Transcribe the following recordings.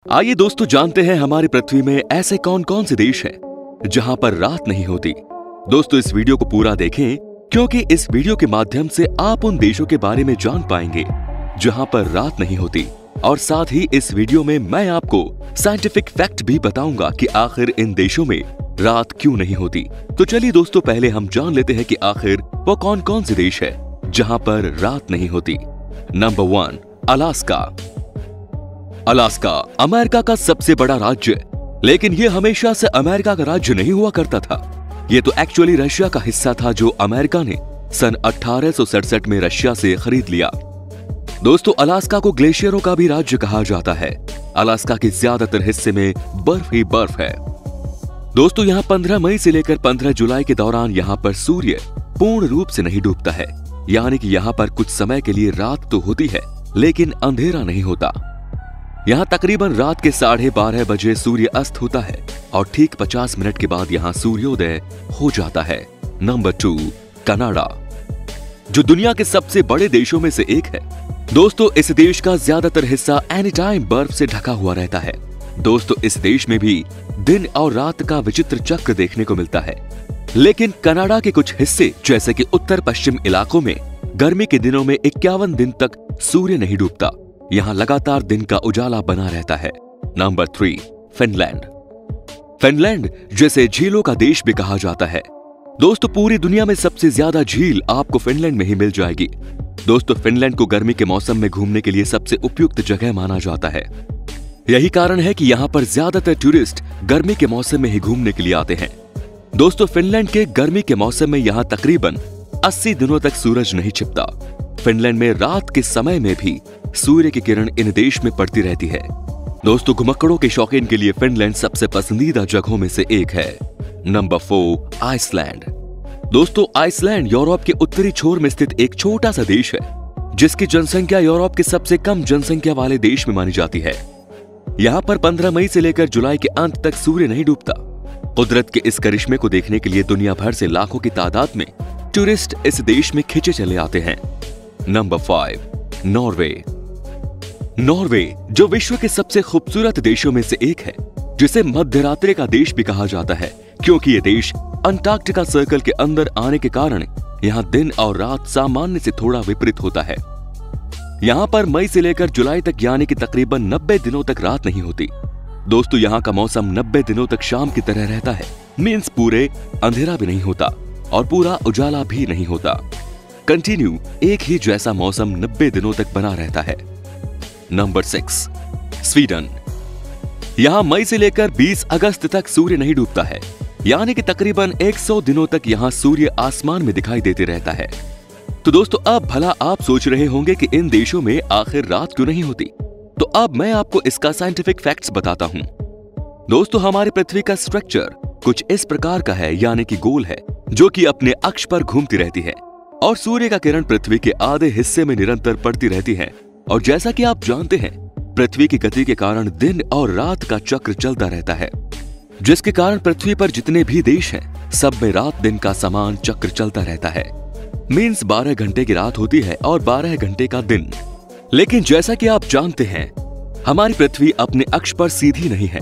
आइए दोस्तों जानते हैं हमारी पृथ्वी में ऐसे कौन कौन से देश हैं जहां पर रात नहीं होती। दोस्तों इस वीडियो को पूरा देखें क्योंकि इस वीडियो के माध्यम से आप उन देशों के बारे में जान पाएंगे जहां पर रात नहीं होती, और साथ ही इस वीडियो में मैं आपको साइंटिफिक फैक्ट भी बताऊंगा कि आखिर इन देशों में रात क्यों नहीं होती। तो चलिए दोस्तों पहले हम जान लेते हैं कि आखिर वो कौन कौन से देश है जहां पर रात नहीं होती। Number 1, Alaska. अलास्का अमेरिका का सबसे बड़ा राज्य, लेकिन यह हमेशा से अमेरिका का राज्य नहीं हुआ करता था। यह तो एक्चुअली रशिया का हिस्सा था जो अमेरिका ने सन 1867 में रशिया से खरीद लिया। दोस्तों अलास्का को ग्लेशियरों का भी राज्य कहा जाता है। अलास्का के ज्यादातर हिस्से में बर्फ ही बर्फ है। दोस्तों यहाँ 15 मई से लेकर 15 जुलाई के दौरान यहाँ पर सूर्य पूर्ण रूप से नहीं डूबता है, यानी कि यहाँ पर कुछ समय के लिए रात तो होती है लेकिन अंधेरा नहीं होता। यहाँ तकरीबन रात के 12:30 बजे सूर्य अस्त होता है और ठीक 50 मिनट के बाद यहाँ सूर्योदय हो जाता है। नंबर 2, कनाडा, जो दुनिया के सबसे बड़े देशों में से एक है। दोस्तों इस देश का ज्यादातर हिस्सा एनी टाइम बर्फ से ढका हुआ रहता है। दोस्तों इस देश में भी दिन और रात का विचित्र चक्र देखने को मिलता है, लेकिन कनाडा के कुछ हिस्से जैसे कि उत्तर पश्चिम इलाकों में गर्मी के दिनों में 51 दिन तक सूर्य नहीं डूबता। यहाँ लगातार दिन का उजाला बना रहता है। Number 3, Finland. फिनलैंड जैसे झीलों का देश भी कहा जाता है। दोस्तों पूरी दुनिया में सबसे ज्यादा झील आपको फिनलैंड में ही मिल जाएगी। दोस्तों फिनलैंड को गर्मी के मौसम में घूमने के लिए सबसे उपयुक्त जगह माना जाता है। यही कारण है कि यहाँ पर ज्यादातर टूरिस्ट गर्मी के मौसम में ही घूमने के लिए आते हैं। दोस्तों फिनलैंड के गर्मी के मौसम में यहाँ तकरीबन 80 दिनों तक सूरज नहीं छिपता। फिनलैंड में रात के समय में भी सूर्य की किरण इन देश में पड़ती रहती है। दोस्तों घुमक्कड़ों के शौकीन के लिए फिनलैंड सबसे पसंदीदा जगहों में से एक है। Number 4, Iceland. दोस्तों आइसलैंड यूरोप के उत्तरी छोर में स्थित एक छोटा सा देश है, जिसकी जनसंख्या यूरोप के सबसे कम जनसंख्या वाले देश में मानी जाती है। यहाँ पर 15 मई से लेकर जुलाई के अंत तक सूर्य नहीं डूबता। कुदरत के इस करिश्मे को देखने के लिए दुनिया भर से लाखों की तादाद में टूरिस्ट इस देश में खिंचे चले आते हैं। Number 5, Norway. नॉर्वे जो विश्व के सबसे खूबसूरत देशों में से एक है, जिसे मध्यरात्रि का देश भी कहा जाता है, क्योंकि ये देश अंटार्कटिका सर्कल के अंदर आने के कारण यहाँ दिन और रात सामान्य से थोड़ा विपरीत होता है। यहाँ पर मई से लेकर जुलाई तक यानी कि तकरीबन 90 दिनों तक रात नहीं होती। दोस्तों यहाँ का मौसम 90 दिनों तक शाम की तरह रहता है, मीन्स पूरे अंधेरा भी नहीं होता और पूरा उजाला भी नहीं होता। कंटिन्यू एक ही जैसा मौसम 90 दिनों तक बना रहता है। Number 6, Sweden. यहाँ मई से लेकर 20 अगस्त तक सूर्य नहीं डूबता है, यानी कि तकरीबन 100 दिनों तक यहाँ सूर्य आसमान में दिखाई देते रहता है। तो दोस्तों अब भला आप सोच रहे होंगे कि इन देशों में आखिर रात क्यों नहीं होती, तो अब मैं आपको इसका साइंटिफिक फैक्ट्स बताता हूँ। दोस्तों हमारी पृथ्वी का स्ट्रक्चर कुछ इस प्रकार का है, यानी कि गोल है, जो कि अपने अक्ष पर घूमती रहती है और सूर्य का किरण पृथ्वी के आधे हिस्से में निरंतर पड़ती रहती है। और जैसा कि आप जानते हैं पृथ्वी की गति के कारण दिन और रात का चक्र चलता रहता है, जिसके कारण पृथ्वी पर जितने भी देश हैं सब में रात दिन का समान चक्र चलता रहता है। मीन्स 12 घंटे की रात होती है और 12 घंटे का दिन। लेकिन जैसा कि आप जानते हैं हमारी पृथ्वी अपने अक्ष पर सीधी नहीं है,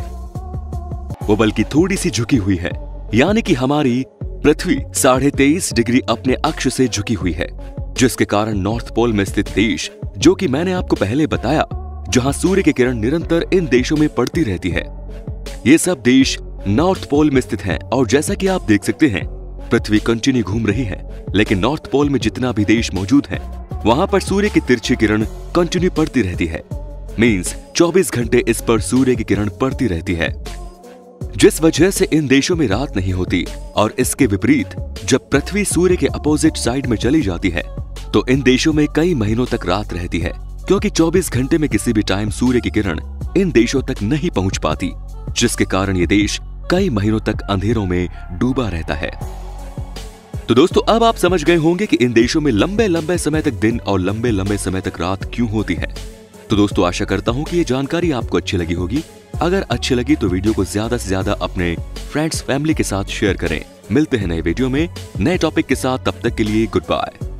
वो बल्कि थोड़ी सी झुकी हुई है, यानी कि हमारी पृथ्वी 23.5 डिग्री अपने अक्ष से झुकी हुई है, जिसके कारण नॉर्थ पोल में स्थित देश, जो कि मैंने आपको पहले बताया, जहां सूर्य की किरण निरंतर इन देशों में पड़ती रहती है, ये सब देश नॉर्थ पोल में स्थित हैं। और जैसा कि आप देख सकते हैं पृथ्वी कंटिन्यू घूम रही है, लेकिन नॉर्थ पोल में जितना भी देश मौजूद है वहां पर सूर्य की तिरछी किरण कंटिन्यू पड़ती रहती है। मीन्स 24 घंटे इस पर सूर्य की किरण पड़ती रहती है, जिस वजह से इन देशों में रात नहीं होती। और इसके विपरीत जब पृथ्वी सूर्य के अपोजिट साइड में चली जाती है तो इन देशों में कई महीनों तक रात रहती है, क्योंकि 24 घंटे में किसी भी टाइम सूर्य की किरण इन देशों तक नहीं पहुंच पाती, जिसके कारण ये देश कई महीनों तक अंधेरों में डूबा रहता है। तो दोस्तों अब आप समझ गए होंगे कि इन देशों में लंबे लंबे समय तक दिन और लंबे लंबे समय तक रात क्यों होती है। तो दोस्तों आशा करता हूं कि ये जानकारी आपको अच्छी लगी होगी। अगर अच्छी लगी तो वीडियो को ज्यादा से ज्यादा अपने फ्रेंड्स फैमिली के साथ शेयर करें। मिलते हैं नए वीडियो में नए टॉपिक के साथ, तब तक के लिए गुड बाय।